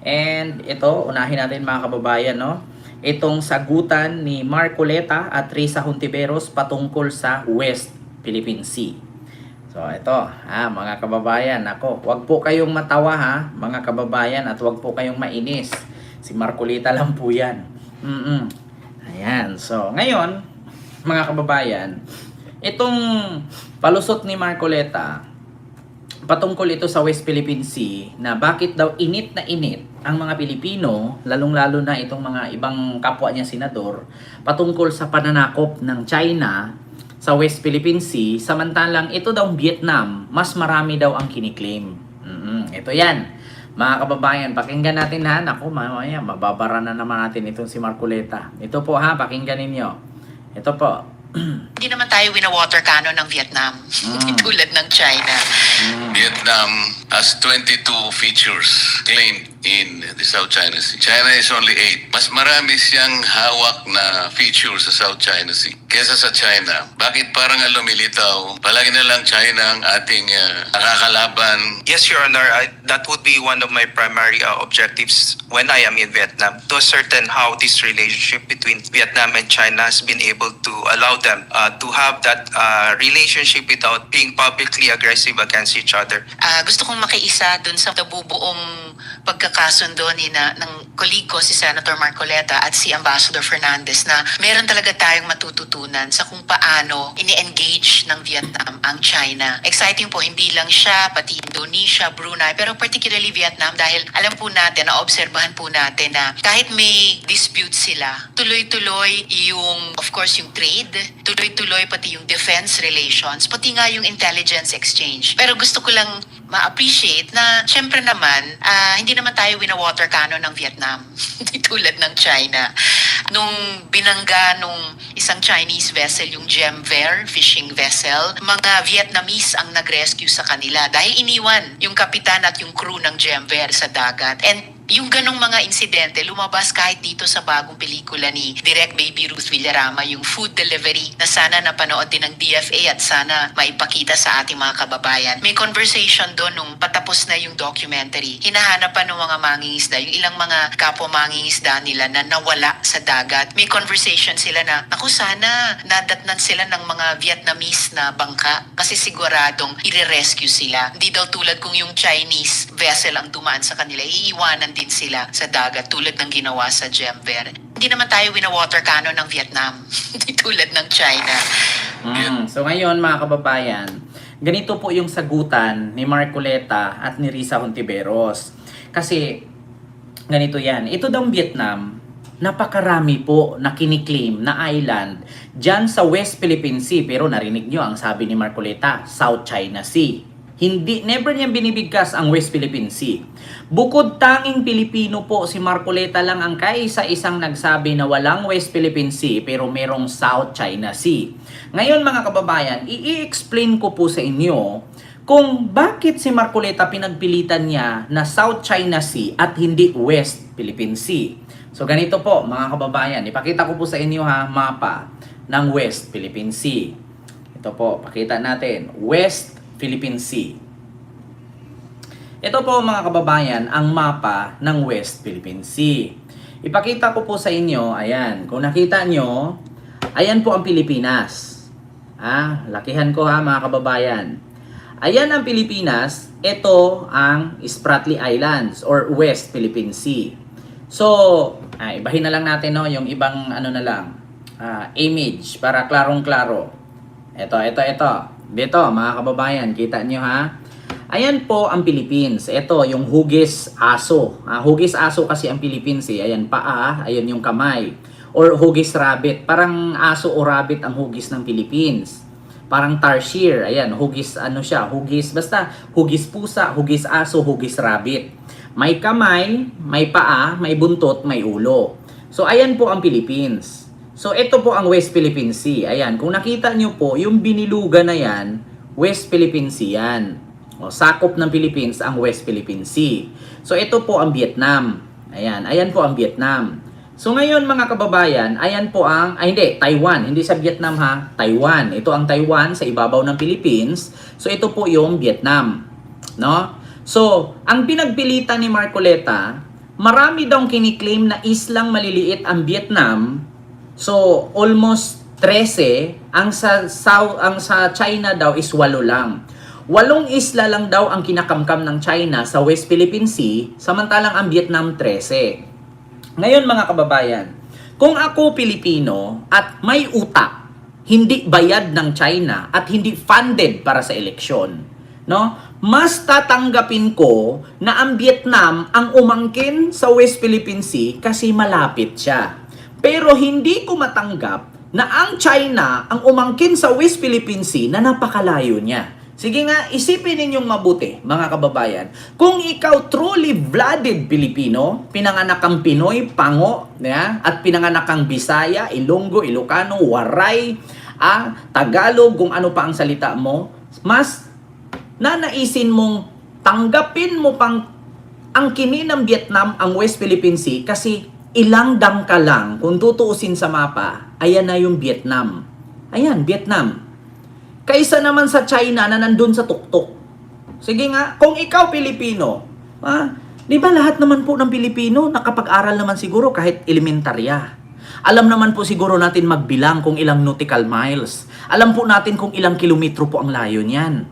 And ito, unahin natin mga kababayan, no? Itong sagutan ni Marcoleta at Risa Hontiveros patungkol sa West Philippine Sea. So ito, mga kababayan, ako, wag po kayong matawa mga kababayan, at wag po kayong mainis. Si Marcoleta lang po yan. Ayan, so ngayon, mga kababayan, itong palusot ni Marcoleta, patungkol ito sa West Philippine Sea, na bakit daw init na init ang mga Pilipino, lalong-lalo na itong mga ibang kapwa niya senador, patungkol sa pananakop ng China sa West Philippine Sea, samantalang ito daw Vietnam, mas marami daw ang kiniklaim. Ito yan. Mga kababayan, pakinggan natin Naku, mamaya, mababara na naman natin itong si Marcoleta. Ito po pakinggan ninyo. Ito po. Hindi naman tayo wina-water cannon ng Vietnam. Tulad ng China. Vietnam has 22 features claimed in the South China Sea. China is only 8. Mas marami siyang hawak na features sa South China Sea kesa sa China. Bakit parang lumilitaw? Palagi na lang China ang ating nakakalaban. Yes, Your Honor, that would be one of my primary objectives when I am in Vietnam, to ascertain how this relationship between Vietnam and China has been able to allow them to have that relationship without being publicly aggressive against each other. Gusto kong makiisa dun sa nabubuong pagkakasundo ng colleague ko si Senator Marcoleta at si Ambassador Fernandez na meron talaga tayong matututunan sa kung paano ini-engage ng Vietnam ang China. Exciting po, hindi lang siya, pati Indonesia, Brunei, pero particularly Vietnam dahil alam po natin, naobserbahan po natin na kahit may dispute sila, tuloy-tuloy yung, of course, yung trade, tuloy-tuloy pati yung defense relations, pati nga yung intelligence exchange. Pero gusto ko lang ma-appreciate na syempre naman, hindi naman tayo wina-water cannon ng Vietnam. Hindi tulad ng China. Nung binangga nung isang Chinese vessel, yung Gemver fishing vessel, mga Vietnamese ang nag-rescue sa kanila dahil iniwan yung kapitan at yung crew ng Gemver sa dagat. And yung ganong mga insidente, lumabas kahit dito sa bagong pelikula ni Direk Baby Ruth Villarama, yung food delivery, na sana napanood din ng DFA at sana maipakita sa ating mga kababayan. May conversation doon nung patapos na yung documentary. Hinahanap pa ng mga mangingisda, yung ilang mga kapwa mangingisda nila na nawala sa dagat. May conversation sila na, naku sana, nadatnan sila ng mga Vietnamese na bangka kasi siguradong i-rescue sila. Hindi daw tulad kung yung Chinese vessel ang dumaan sa kanila, iiwanan din sila sa dagat tulad ng ginawa sa Gemver. Hindi naman tayo wina-water cannon ng Vietnam. Hindi tulad ng China. So ngayon mga kababayan, ganito po yung sagutan ni Marcoleta at ni Risa Hontiveros. Kasi ganito yan. Ito daw Vietnam, napakarami po na kiniklaim na island dyan sa West Philippine Sea. Pero narinig nyo ang sabi ni Marcoleta, South China Sea. Never niyang binibigkas ang West Philippine Sea. Bukod tanging Pilipino po, si Marcoleta lang ang kaisa-isang nagsabi na walang West Philippine Sea pero merong South China Sea. Ngayon mga kababayan, i-explain ko po sa inyo kung bakit si Marcoleta pinagpilitan niya na South China Sea at hindi West Philippine Sea. So ganito po mga kababayan, ipakita ko po sa inyo mapa ng West Philippine Sea. Ito po, pakita natin, West Philippine Sea. Ito po mga kababayan, ang mapa ng West Philippine Sea. Ipakita ko po sa inyo, ayan, kung nakita nyo, ayan po ang Pilipinas. Lakihan ko mga kababayan. Ayan ang Pilipinas, ito ang Spratly Islands or West Philippine Sea. So, ibahin na lang natin yung ibang image para klarong-klaro. Ito. Dito mga kababayan, kita nyo Ayan po ang Philippines. Ito yung hugis aso. Hugis aso kasi ang Philippines Ayan paa, ayan yung kamay. Or hugis rabbit. Parang aso o rabbit ang hugis ng Philippines. Parang tarsier. Ayan, hugis hugis. Basta hugis pusa, hugis aso, hugis rabbit. May kamay, may paa, may buntot, may ulo. So ayan po ang Philippines. So, ito po ang West Philippine Sea. Ayan, kung nakita nyo po, yung binilugan na yan, West Philippine Sea yan. Sakop ng Philippines ang West Philippine Sea. So, ito po ang Vietnam. Ayan po ang Vietnam. So, ngayon mga kababayan, ayan po ang, Taiwan. Hindi sa Vietnam Taiwan. Ito ang Taiwan sa ibabaw ng Philippines. So, ito po yung Vietnam. No? So, ang pinagpilitan ni Marcoleta marami daw kiniklaim na islang maliliit ang Vietnam. So, almost 13. Ang sa China daw is 8 lang. 8 isla lang daw ang kinakamkam ng China sa West Philippine Sea, samantalang ang Vietnam 13. Ngayon mga kababayan, kung ako Pilipino at may utak, hindi bayad ng China at hindi funded para sa eleksyon, no? Mas tatanggapin ko na ang Vietnam ang umangkin sa West Philippine Sea kasi malapit siya. Pero hindi ko matanggap na ang China ang umangkin sa West Philippine Sea na napakalayo niya. Sige nga, isipin ninyong mabuti, mga kababayan. Kung ikaw truly blooded Pilipino, pinanganak kang Pinoy, Pango, at pinanganak kang Bisaya, Ilonggo, Ilocano, Waray, Tagalog, kung ano pa ang salita mo, mas nanaisin mong tanggapin mo pang angkinin ng Vietnam ang West Philippine Sea kasi ilang dangka lang, kung tutuusin sa mapa, ayan na yung Vietnam. Ayan, Vietnam. Kaysa naman sa China na nandun sa tuktok. Sige nga, kung ikaw Pilipino, di ba lahat naman po ng Pilipino nakapag-aral naman siguro kahit elementarya. Alam naman po siguro natin magbilang kung ilang nautical miles. Alam po natin kung ilang kilometro po ang layo niyan.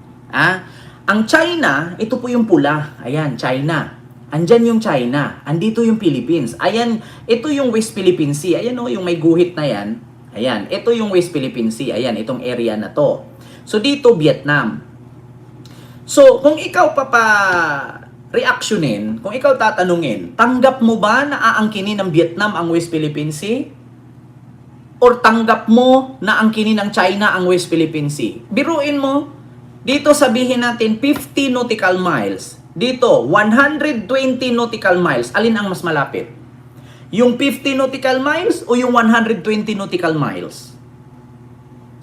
Ang China, ito po yung pula. Ayan, China. Andyan yung China. Andito yung Philippines. Ayan, ito yung West Philippine Sea. Ayan o, yung may guhit na yan. Ayan, ito yung West Philippine Sea. Ayan, itong area na to. So, dito, Vietnam. So, kung ikaw reactionin, kung ikaw tatanungin, tanggap mo ba na aangkinin ng Vietnam ang West Philippine Sea? Or tanggap mo na angkinin ng China ang West Philippine Sea? Biruin mo, dito sabihin natin 50 nautical miles. Dito, 120 nautical miles. Alin ang mas malapit? Yung 50 nautical miles o yung 120 nautical miles?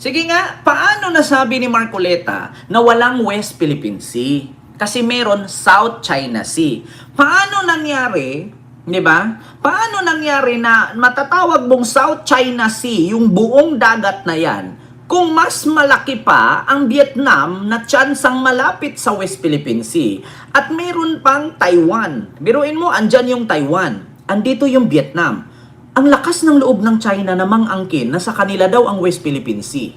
Sige nga, paano nasabi ni Marcoleta na walang West Philippine Sea? Kasi meron South China Sea. Paano nangyari, di ba? Paano nangyari na matatawag mong South China Sea, yung buong dagat na yan, kung mas malaki pa ang Vietnam na tsansang malapit sa West Philippine Sea at meron pang Taiwan. Biruin mo, andyan yung Taiwan. Andito yung Vietnam. Ang lakas ng loob ng China na mang-angkin na sa kanila daw ang West Philippine Sea.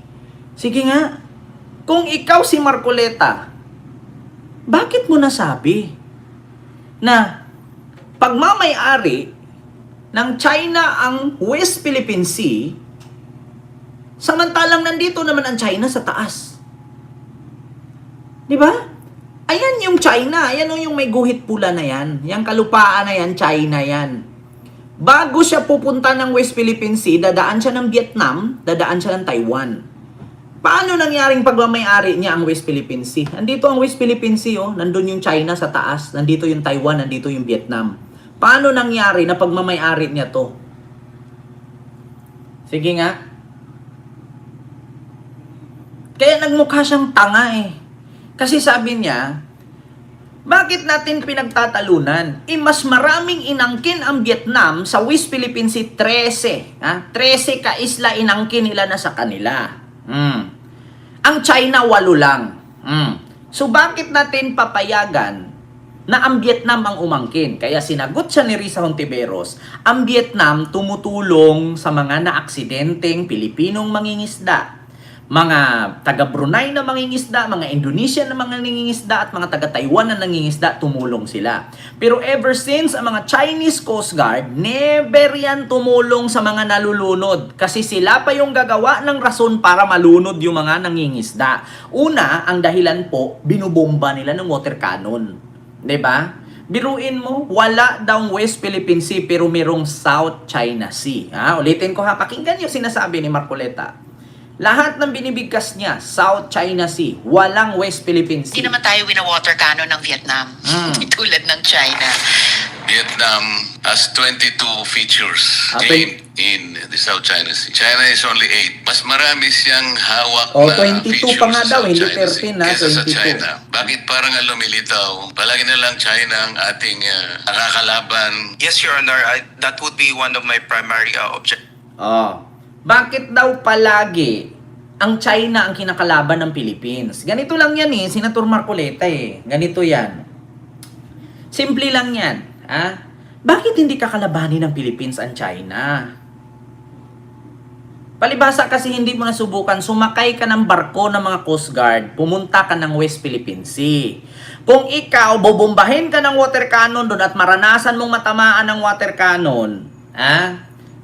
Sige nga, kung ikaw si Marcoleta, bakit mo nasabi na pagmamay-ari ng China ang West Philippine Sea, samantalang nandito naman ang China sa taas? Di ba? Ayan yung China. Ayan yung may guhit pula na yan. Yung kalupaan na yan, China yan. Bago siya pupunta ng West Philippine Sea, dadaan siya ng Vietnam, dadaan siya ng Taiwan. Paano nangyaring pagmamay-ari niya ang West Philippine Sea? Nandito ang West Philippine Sea, nandun yung China sa taas, nandito yung Taiwan, nandito yung Vietnam. Paano nangyari na pagmamay-ari niya to? Sige nga. Kaya nagmukha siyang tanga eh. Kasi sabi niya, bakit natin pinagtatalunan? Mas maraming inangkin ang Vietnam sa West Philippine Sea, 13. 13 ka isla inangkin nila na sa kanila. Ang China, 8 lang. So bakit natin papayagan na ang Vietnam ang umangkin? Kaya sinagot siya ni Risa Hontiveros, ang Vietnam tumutulong sa mga naaksidenteng Pilipinong mangingisda. Mga taga Brunei na mangingisda, mga Indonesian na mga nangingisda, at mga taga Taiwan na nangingisda, tumulong sila. Pero ever since, ang mga Chinese Coast Guard, never yan tumulong sa mga nalulunod. Kasi sila pa yung gagawa ng rason para malunod yung mga nangingisda. Una, ang dahilan po, binubomba nila ng water cannon. 'Di ba? Biruin mo, wala daw West Philippine Sea pero merong South China Sea. Ulitin ko pakinggan yung sinasabi ni Marcoleta. Lahat ng binibigkas niya, South China Sea, walang West Philippine Sea. Hindi naman tayo wina-water cannon ng Vietnam. Tulad ng China. Vietnam has 22 features claimed in the South China Sea. China is only 8. Mas marami siyang hawak na 22 features pa nga sa daw, South hindi China Sea 13 kesa sa 22. China. Bakit parang lumilitaw? Palagi na lang China ang ating nakakalaban. Yes, Your Honor, that would be one of my primary objectives. Bakit daw palagi ang China ang kinakalaban ng Philippines? Ganito lang yan Senator Marcoleta Ganito yan. Simple lang yan. Bakit hindi kakalabanin ng Philippines ang China? Palibhasa kasi hindi mo nasubukan, sumakay ka ng barko ng mga Coast Guard, pumunta ka ng West Philippine Sea. Kung ikaw, bubombahin ka ng water cannon doon at maranasan mong matamaan ng water cannon,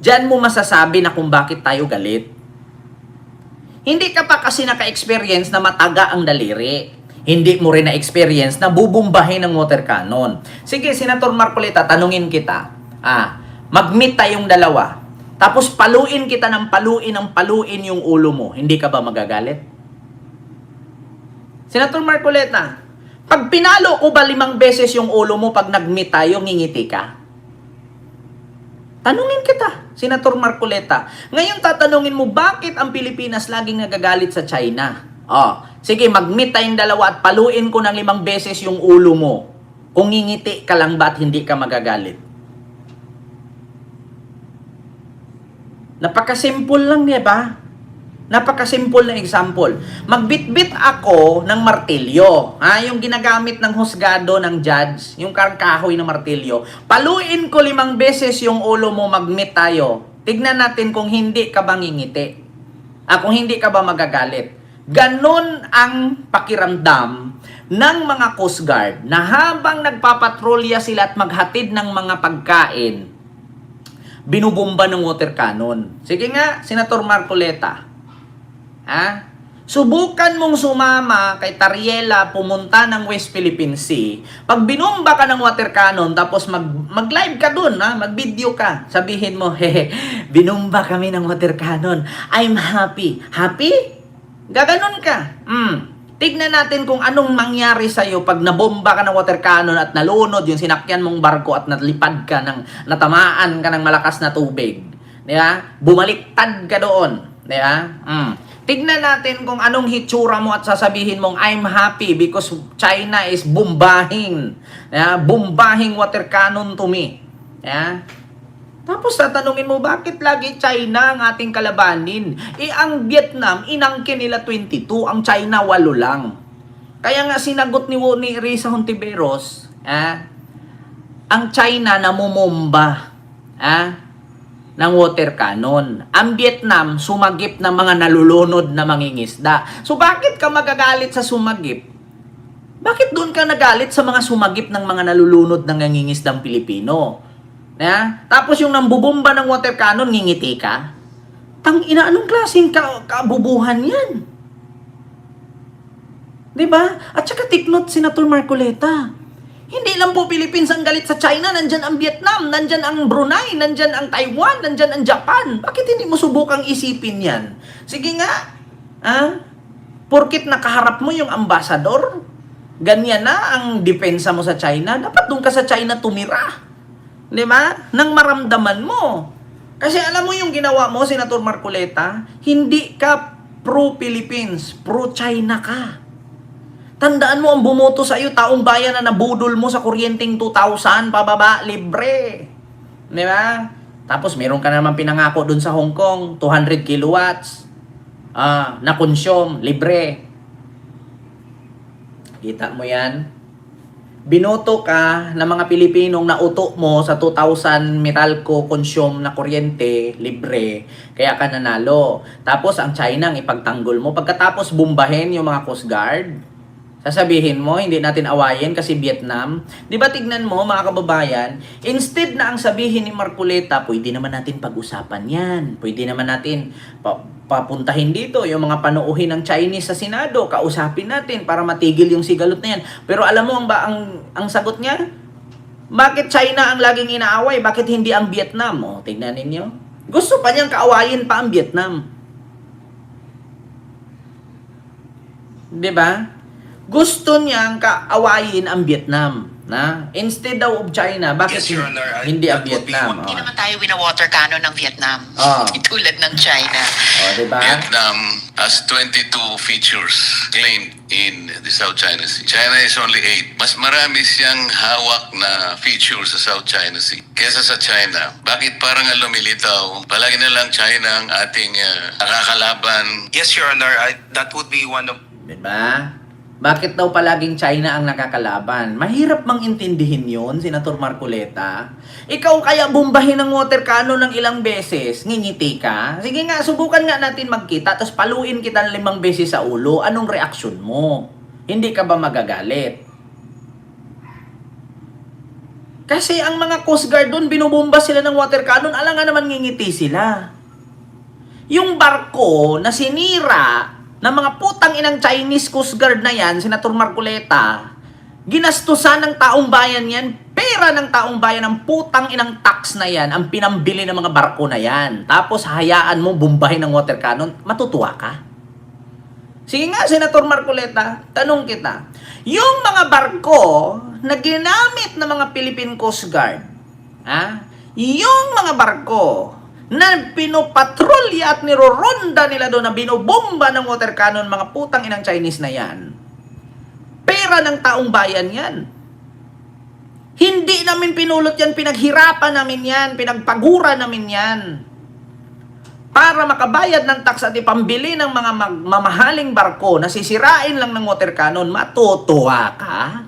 diyan mo masasabi na kung bakit tayo galit. Hindi ka pa kasi naka-experience na mataga ang daliri. Hindi mo rin na-experience na bubombahin ng water cannon. Sige, Senator Marcoleta, tanungin kita. Mag-meet tayong dalawa. Tapos paluin kita ng paluin yung ulo mo. Hindi ka ba magagalit? Senator Marcoleta, pag pinalo ko ba 5 beses yung ulo mo pag nag-meet tayo, ngingiti ka? Tanungin kita, Senator Marcoleta. Ngayon tatanungin mo, bakit ang Pilipinas laging nagagalit sa China? Sige, mag-meet tayong dalawa at paluin ko ng 5 beses yung ulo mo. Kung ngingiti ka lang ba at hindi ka magagalit? Napakasimple lang, di ba? Napakasimple na example. Magbitbit ako ng martilyo. Yung ginagamit ng husgado, ng judge, yung kahoy na martilyo. Paluin ko 5 beses yung ulo mo, mag-meet tayo. Tignan natin kung hindi ka ba ngingiti. Kung hindi ka ba magagalit. Ganon ang pakiramdam ng mga Coast Guard na habang nagpapatrolya sila at maghatid ng mga pagkain, binubomba ng water cannon. Sige nga, Senator Marcoleta. Subukan mong sumama kay Tariela pumunta ng West Philippine Sea. Pag binomba ka ng water cannon, tapos mag-live ka dun, mag-video ka. Sabihin mo, binomba kami ng water cannon. I'm happy. Happy? Gaganon ka. Tignan natin kung anong mangyari sa'yo pag nabomba ka ng water cannon at nalunod yung sinakyan mong barko at nalipad ka natamaan ka ng malakas na tubig. Di ba? Bumaliktad ka doon. Di ba? Tignan natin kung anong hitsura mo at sasabihin mong I'm happy because China is bombahing. Bombahing water cannon to me. Tapos tatanungin mo, bakit lagi China ang ating kalabanin? Ang Vietnam, inangkin nila 22, ang China 8 lang. Kaya nga sinagot ni Risa Hontiveros, ang China namumomba ng water cannon. Ang Vietnam, sumagip ng mga nalulunod na mangingisda. So bakit ka magagalit sa sumagip? Bakit doon ka nagalit sa mga sumagip ng mga nalulunod ng nangingisdang Pilipino? Tapos yung nambubomba ng water cannon, ngingiti ka? Tangina, anong klaseng kabubuhan yan? Diba? At saka take note, Senator Marcoleta. Hindi lang po Philippines ang galit sa China, nandyan ang Vietnam, nandyan ang Brunei, nandyan ang Taiwan, nandyan ang Japan. Bakit hindi mo subukang isipin yan? Sige nga, porkit nakaharap mo yung ambasador, ganyan na ang depensa mo sa China, dapat doon ka sa China tumira. Di ba? Nang maramdaman mo. Kasi alam mo yung ginawa mo, Senator Marcoleta, hindi ka pro-Philippines, pro-China ka. Tandaan mo, ang bumoto sa iyo, taong bayan na nabudol mo sa kuryenteng 2,000, pababa, libre. Di ba? Tapos meron ka naman pinangako dun sa Hong Kong, 200 kilowatts, na consume, libre. Kita mo yan? Binoto ka ng mga Pilipinong nauto mo sa 2,000 Meralco consume na kuryente, libre, kaya ka nanalo. Tapos ang China ang ipagtanggol mo. Pagkatapos bombahin yung mga Coast Guard, sasabihin mo, hindi natin awayin kasi Vietnam. Di ba tignan mo mga kababayan, instead na ang sabihin ni Marcoleta, pwede naman natin pag-usapan yan. Pwede naman natin papuntahin dito yung mga panuuhin ng Chinese sa Senado, kausapin natin para matigil yung sigalot na yan. Pero alam mo ang sagot niya? Bakit China ang laging inaaway? Bakit hindi ang Vietnam? Tignan ninyo. Gusto pa niyang kaawayin pa ang Vietnam. Di ba? Gusto niyang kaawayin ang Vietnam. Instead daw of China, bakit Yes, Your Honor, hindi ang that would be Vietnam? Hindi naman tayo wina-water cannon ng Vietnam. Hindi tulad ng China. Diba? Vietnam has 22 features claimed in the South China Sea. China is only 8. Mas marami siyang hawak na features sa South China Sea kesa sa China. Bakit parang lumilitaw? Palagi na lang China ang ating nakakalaban. Yes, Your Honor, that would be one of Diba? Bakit daw palaging China ang nakakalaban? Mahirap mang intindihin yun, Senator Marcoleta. Ikaw kaya bombahin ng water cannon ng ilang beses, ngingiti ka? Sige nga, subukan nga natin magkita, tapos paluin kita 5 beses sa ulo. Anong reaksyon mo? Hindi ka ba magagalit? Kasi ang mga Coast Guard doon, binubomba sila ng water cannon, alam nga naman ngingiti sila. Yung barko na sinira ng mga putang inang Chinese Coast Guard na yan, Senator Marcoleta, ginastusan ng taong bayan yan, pera ng taong bayan, ng putang inang tax na yan, ang pinambili ng mga barko na yan. Tapos hayaan mo bombahin ng water cannon, matutuwa ka? Sige nga, Senator Marcoleta, tanong kita, yung mga barko na ginamit ng mga Philippine Coast Guard, yung mga barko na pinopatrolya at niroronda nila doon na binobomba ng water cannon, mga putang inang Chinese na yan, pera ng taong bayan yan. Hindi namin pinulot yan, pinaghirapan namin yan, pinagpagura namin yan. Para makabayad ng tax at ipambili ng mga mamahaling barko na sisirain lang ng water cannon, matutuwa ka?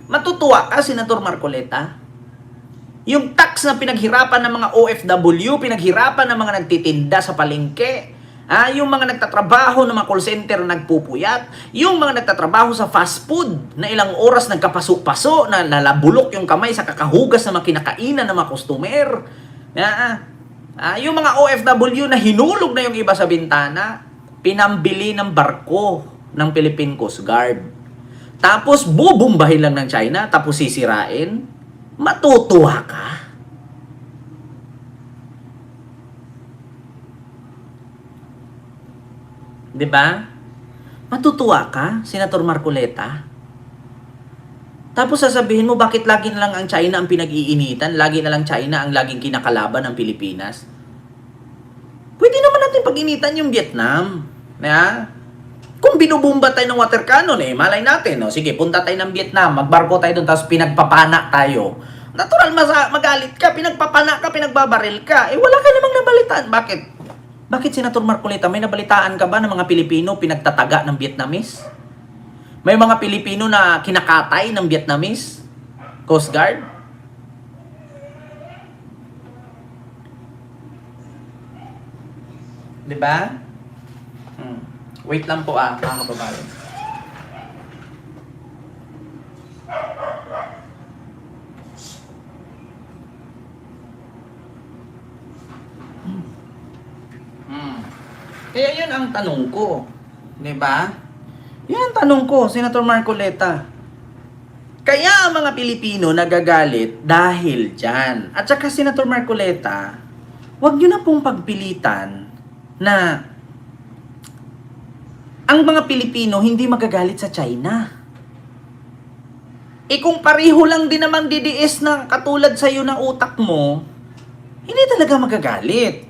Matutuwa ka, Senator Marcoleta? Yung tax na pinaghirapan ng mga OFW, pinaghirapan ng mga nagtitinda sa palengke, yung mga nagtatrabaho ng mga call center nagpupuyat, yung mga nagtatrabaho sa fast food na ilang oras nagkapaso-paso, na nalabulok yung kamay sa kakahugas na mga kinakainan ng mga customer, yung mga OFW na hinulog na yung iba sa bintana, pinambili ng barko ng Philippine Coast Guard. Tapos bubumbahin lang ng China, tapos sisirain, matutuwa ka? Diba? Matutuwa ka, Senator Marcoleta? Tapos sasabihin mo, bakit lagi na lang ang China ang pinag-iinitan? Lagi na lang China ang laging kinakalaban ng Pilipinas? Pwede naman natin pag-initan yung Vietnam. Kung binubumba tayo ng water cannon, malay natin, sige, punta tayo ng Vietnam, magbarko tayo doon, tapos pinagpapana tayo. Natural, magalit ka, pinagpapana ka, pinagbabaril ka. Wala ka namang nabalitaan. Bakit? Bakit, Senator Marcoleta, may nabalitaan ka ba ng mga Pilipino pinagtataga ng Vietnamese? May mga Pilipino na kinakatay ng Vietnamese Coast Guard? Diba? Wait lang po mga kababayan. Kaya yun ang tanong ko. Diba? Yun ang tanong ko, Senator Marcoleta. Kaya ang mga Pilipino nagagalit dahil dyan. At saka, Senator Marcoleta, huwag nyo na pong pagpilitan na ang mga Pilipino hindi magagalit sa China. Kung pareho lang din naman DDS na katulad sa'yo ng utak mo, hindi talaga magagalit.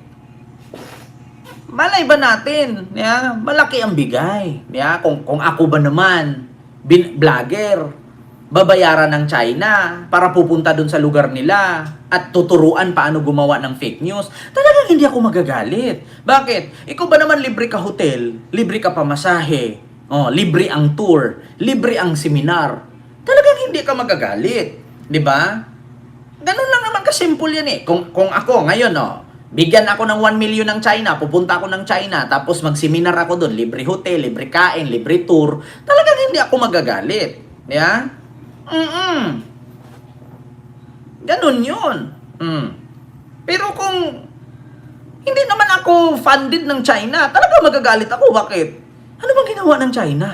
Malay ba natin? Malaki ang bigay. Kung ako ba naman, vlogger, babayaran ng China para pupunta dun sa lugar nila at tuturuan paano gumawa ng fake news, talagang hindi ako magagalit. Bakit? Ikaw ba naman libre ka hotel, libre ka pamasahe, libre ang tour, libre ang seminar, talagang hindi ka magagalit. Diba? Ganun lang naman kasimple yan Kung ako ngayon, bigyan ako ng 1 million ng China, pupunta ako ng China, tapos mag-seminar ako doon, libre hotel, libre kain, libre tour, talagang hindi ako magagalit. Ganun yun. Pero kung hindi naman ako funded ng China, talaga magagalit ako. Bakit? Ano bang ginawa ng China?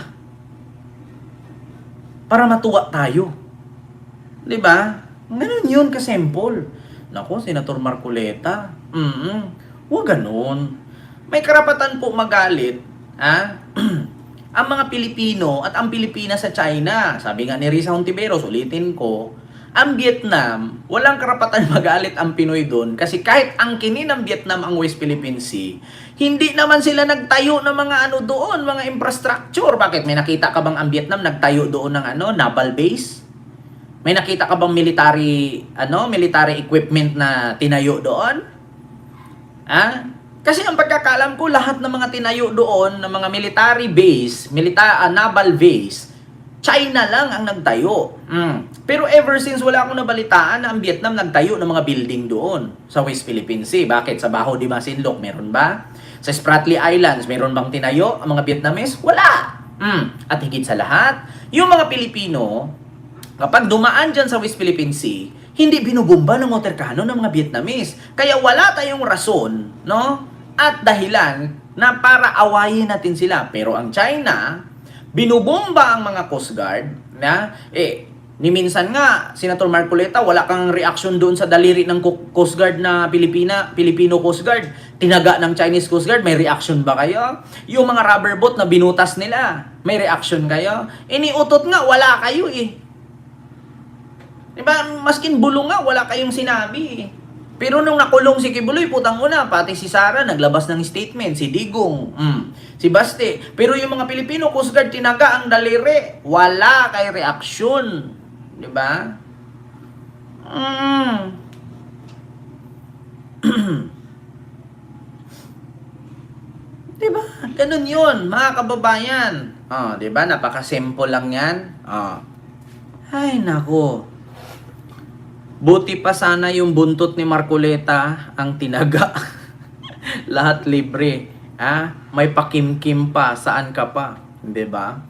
Para matuwa tayo. Diba? Ganun yun kasimple. Nako, Senator Marcoleta. Huwag ganun. May karapatan po magalit, ang mga Pilipino at ang Pilipinas sa China. Sabi nga ni Risa Hontiveros, ulitin ko, ang Vietnam, walang karapatan magalit ang Pinoy doon kasi kahit angkinin ng Vietnam ang West Philippine Sea, hindi naman sila nagtayo ng mga doon, mga infrastructure. Bakit? May nakita ka bang ang Vietnam nagtayo doon ng naval base? May nakita ka bang military equipment na tinayo doon? Kasi ang pagkakalam ko, lahat ng mga tinayo doon, ng mga military base, naval base, China lang ang nagtayo. Pero ever since wala akong nabalitaan na ang Vietnam nagtayo ng mga building doon sa West Philippine Sea. Bakit? Sa Baho de Masinloc, meron ba? Sa Spratly Islands, meron bang tinayo ang mga Vietnamese? Wala! At higit sa lahat, yung mga Pilipino, kapag dumaan dyan sa West Philippine Sea, hindi binubomba ng water cannon ng mga Vietnamese. Kaya wala tayong rason, no? At dahilan na para awayin natin sila. Pero ang China, binubomba ang mga Coast Guard, na, ni minsan nga, Senator Marcoleta, wala kang reaction doon sa daliri ng Coast Guard na Filipino Coast Guard. Tinaga ng Chinese Coast Guard, may reaction ba kayo? Yung mga rubber boat na binutas nila, may reaction kayo? Iniutot nga, wala kayo eh. Diba? Maskin bulong nga, wala kayong sinabi eh. Pero nung nakulong si Kibuloy, putang una, pati si Sara naglabas ng statement, si Digong, si Baste. Pero yung mga Pilipino Coast Guard tinaga ang daliri, wala kay reaksyon. 'Di ba? Diba? Ganun 'yun, mga kababayan. 'Di ba? Napaka-simple lang 'yan. Ay, nako. Buti pa sana yung buntot ni Marcoleta ang tinaga. Lahat libre. May pakimkim pa. Saan ka pa? 'Di ba?